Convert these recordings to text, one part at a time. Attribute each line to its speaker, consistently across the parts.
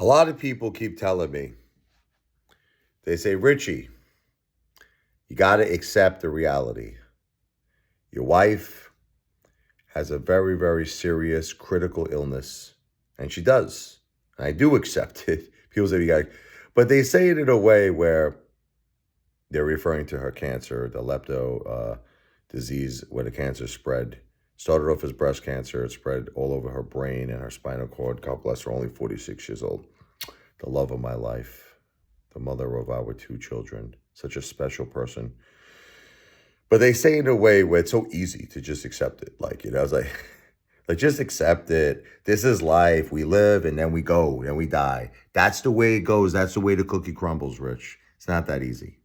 Speaker 1: A lot of people keep telling me, they say, Richie, you got to accept the reality. Your wife has a very, very serious critical illness, and she does. I do accept it. People say, you got to, but they say it in a way where they're referring to her cancer, the lepto disease, where the cancer spread. Started off as breast cancer. It spread all over her brain and her spinal cord. God bless her, only 46 years old. The love of my life, the mother of our two children, such a special person. But they say it in a way where it's so easy to just accept it. Like, it's like just accept it. This is life. We live and then we go and we die. That's the way it goes. That's the way the cookie crumbles, Rich. It's not that easy.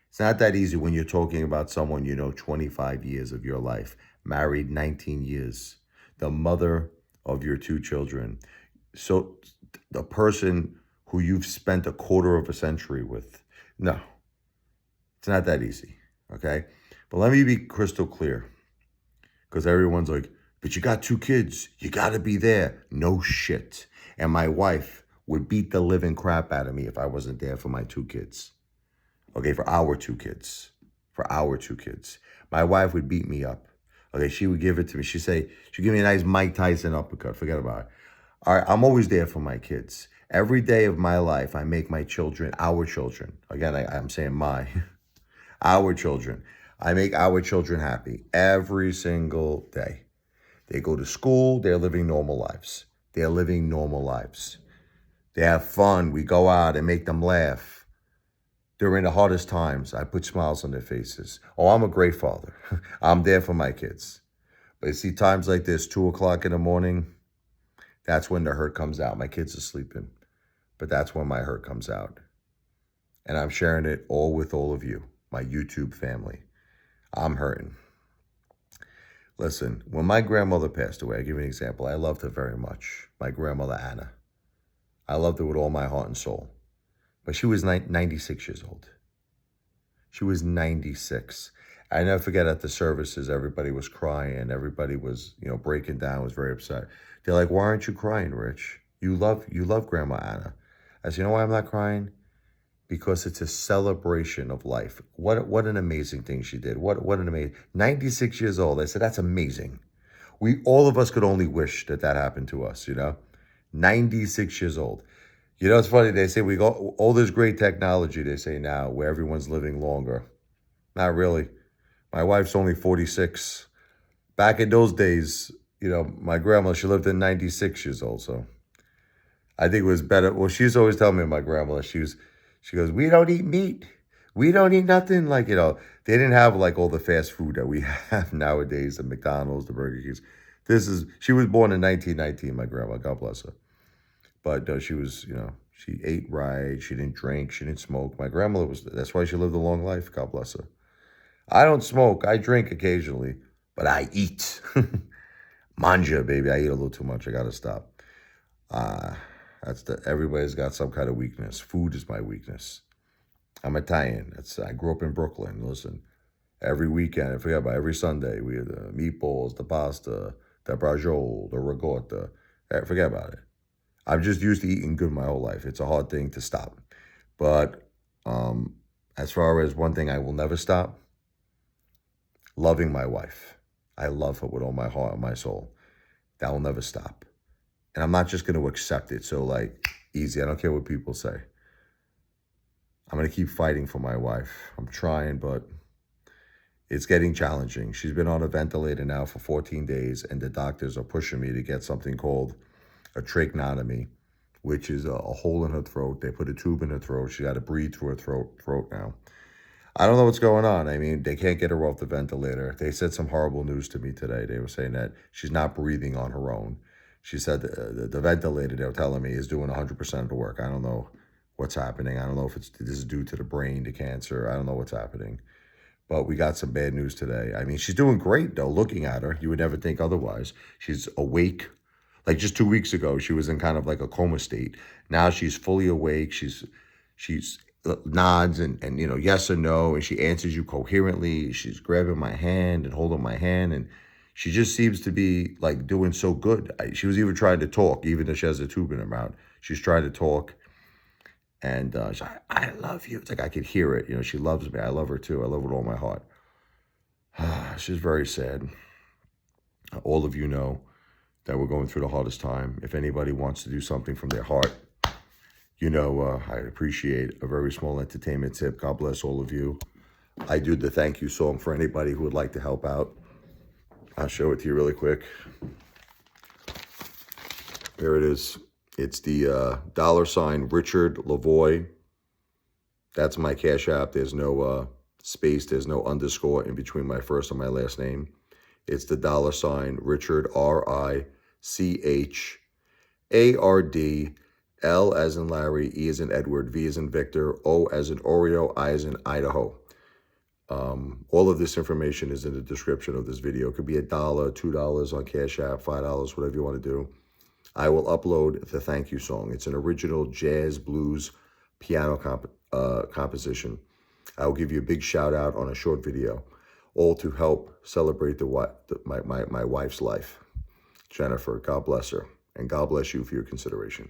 Speaker 1: It's not that easy when you're talking about someone 25 years of your life, married 19 years, the mother of your two children. So the person who you've spent a quarter of a century with. No, it's not that easy, okay? But let me be crystal clear, because everyone's like, but you got two kids. You got to be there. No shit. And my wife would beat the living crap out of me if I wasn't there for my two kids. Okay, for our two kids. For our two kids. My wife would beat me up. Okay, she would give it to me. She'd give me a nice Mike Tyson uppercut. Forget about it. All right, I'm always there for my kids. Every day of my life, I make my children, our children. Again, I'm saying our children. I make our children happy every single day. They go to school. They're living normal lives. They're living normal lives. They have fun. We go out and make them laugh. During the hardest times, I put smiles on their faces. Oh, I'm a great father. I'm there for my kids. But you see, times like this, 2 o'clock in the morning, that's when the hurt comes out. My kids are sleeping, but that's when my hurt comes out. And I'm sharing it all with all of you, my YouTube family. I'm hurting. Listen, when my grandmother passed away, I'll give you an example. I loved her very much. My grandmother, Anna. I loved her with all my heart and soul. But she was 96 years old. She was 96. I never forget at the services, everybody was crying. Everybody was, breaking down, was very upset. They're like, why aren't you crying, Rich? You love Grandma Anna. I said, you know why I'm not crying? Because it's a celebration of life. What an amazing thing she did. What an amazing, 96 years old. I said, that's amazing. All of us could only wish that happened to us, 96 years old. It's funny, they say we go, all this great technology, they say now, where everyone's living longer. Not really. My wife's only 46. Back in those days, my grandma, she lived at 96 years old, so I think it was better. Well, she's always telling me, my grandma, she goes, we don't eat meat. We don't eat nothing like, they didn't have like all the fast food that we have nowadays, the McDonald's, the Burger Kings. She was born in 1919, my grandma, God bless her. But she was, she ate right. She didn't drink. She didn't smoke. My grandmother that's why she lived a long life. God bless her. I don't smoke. I drink occasionally, but I eat. Manja, baby. I eat a little too much. I got to stop. Everybody's got some kind of weakness. Food is my weakness. I'm Italian. I grew up in Brooklyn. Listen, every weekend, I forget about every Sunday, we had the meatballs, the pasta, the braciole, the ricotta. Forget about it. I'm just used to eating good my whole life. It's a hard thing to stop. But as far as one thing I will never stop, loving my wife. I love her with all my heart and my soul. That will never stop. And I'm not just going to accept it. So easy. I don't care what people say. I'm going to keep fighting for my wife. I'm trying, but it's getting challenging. She's been on a ventilator now for 14 days, and the doctors are pushing me to get something called a tracheotomy, which is a hole in her throat. They put a tube in her throat. She got to breathe through her throat now. I don't know what's going on. I mean, they can't get her off the ventilator. They said some horrible news to me today. They were saying that she's not breathing on her own. She said the ventilator, they were telling me, is doing 100% of the work. I don't know what's happening. I don't know if this is due to the brain, the cancer. I don't know what's happening. But we got some bad news today. I mean, she's doing great, though, looking at her. You would never think otherwise. She's awake. Like just 2 weeks ago, she was in kind of like a coma state. Now she's fully awake. She's nods and yes or no, and she answers you coherently. She's grabbing my hand and holding my hand, and She just seems to be like doing so good. She was even trying to talk, even though she has a tube in her mouth. She's trying to talk. And she's like, I love you. It's like I could hear it. You know, she loves me. I love her too. I love her with all my heart. She's very sad. All of you know that we're going through the hardest time. If anybody wants to do something from their heart, you know, I'd appreciate a very small entertainment tip. God bless all of you. I do the thank you song for anybody who would like to help out. I'll show it to you really quick. Here it is. It's the $ RichardLevoi. That's my Cash App. There's no space. There's no underscore in between my first and my last name. It's the $ Richard, RichardL as in Larry, E as in Edward, V as in Victor, O as in Oreo, I as in Idaho. All of this information is in the description of this video. It could be $1, $2 on Cash App, $5, whatever you want to do. I will upload the thank you song. It's an original jazz, blues, piano composition. I will give you a big shout out on a short video, all to help celebrate my wife's life. Jennifer, God bless her, and God bless you for your consideration.